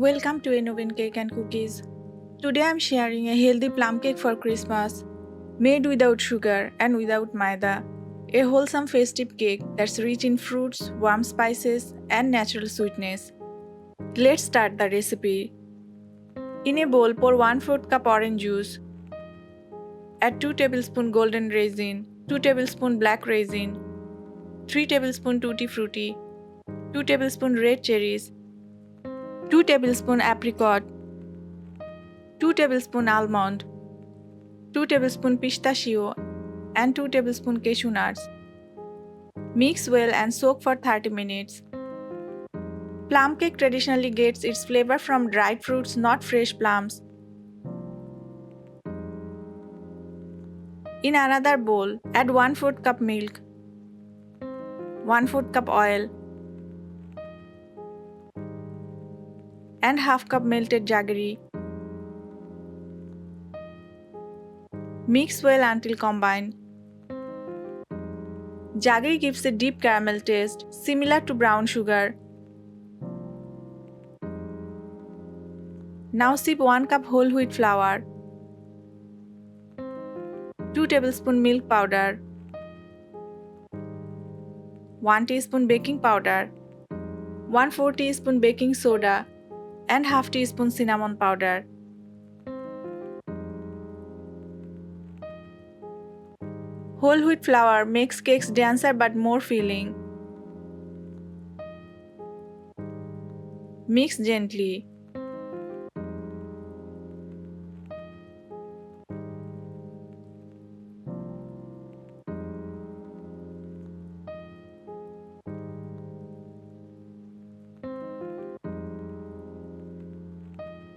Welcome to Innovin Cake and Cookies. Today I'm sharing a healthy plum cake for Christmas, made without sugar and without maida. A wholesome festive cake that's rich in fruits, warm spices, and natural sweetness. Let's start the recipe. In a bowl, pour 1/4 cup orange juice. Add 2 tablespoons golden raisin, 2 tablespoons black raisin, 3 tablespoons tutti frutti, 2 tablespoons red cherries, 2 tablespoons apricot, 2 tablespoons almond, 2 tablespoons pistachio, and 2 tablespoons cashew nuts. Mix well and soak for 30 minutes. Plum cake traditionally gets its flavor from dried fruits, not fresh plums. In another bowl, add 1/4 cup milk, 1/4 cup oil, and half cup melted jaggery. Mix well until combined. Jaggery gives a deep caramel taste, similar to brown sugar. Now sip 1 cup whole wheat flour, 2 tablespoons milk powder, 1 teaspoon baking powder, 1/4 teaspoon baking soda, and half teaspoon cinnamon powder. Whole wheat flour makes cakes denser but more filling. Mix gently.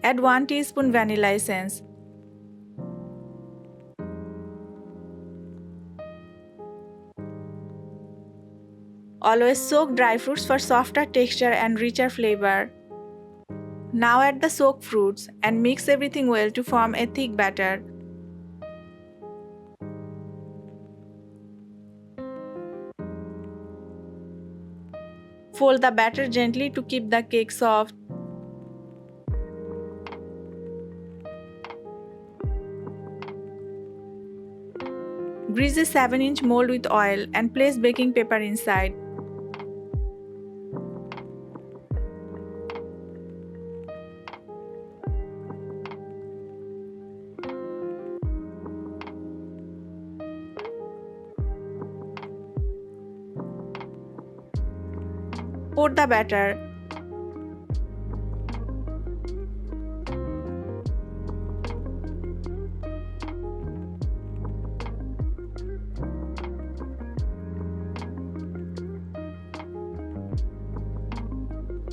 Add 1 teaspoon vanilla essence. Always soak dry fruits for softer texture and richer flavor. Now add the soaked fruits and mix everything well to form a thick batter. Fold the batter gently to keep the cake soft. Grease a 7-inch mold with oil and place baking paper inside. Pour the batter.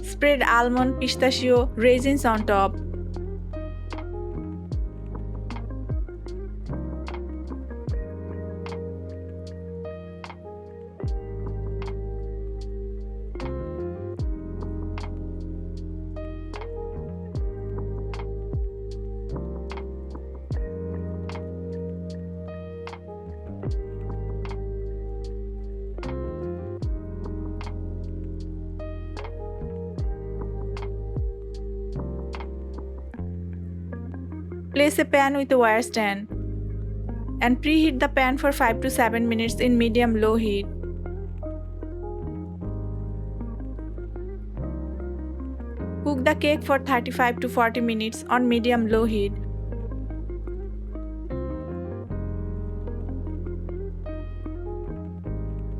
Spread almond, pistachio, raisins on top. Place a pan with a wire stand and preheat the pan for 5 to 7 minutes in medium-low heat. Cook the cake for 35 to 40 minutes on medium-low heat.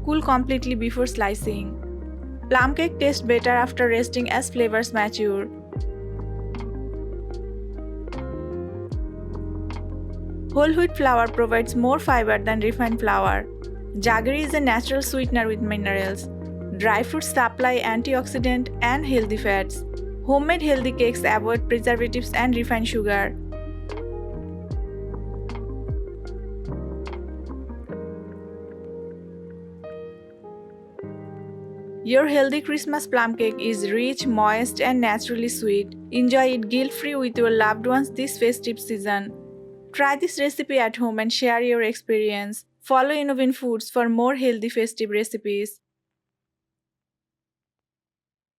Cool completely before slicing. Plum cake tastes better after resting as flavors mature. Whole wheat flour provides more fiber than refined flour. Jaggery is a natural sweetener with minerals. Dry fruits supply antioxidant and healthy fats. Homemade healthy cakes avoid preservatives and refined sugar. Your healthy Christmas plum cake is rich, moist, and naturally sweet. Enjoy it guilt-free with your loved ones this festive season. Try this recipe at home and share your experience. Follow Innovin Foods for more healthy festive recipes.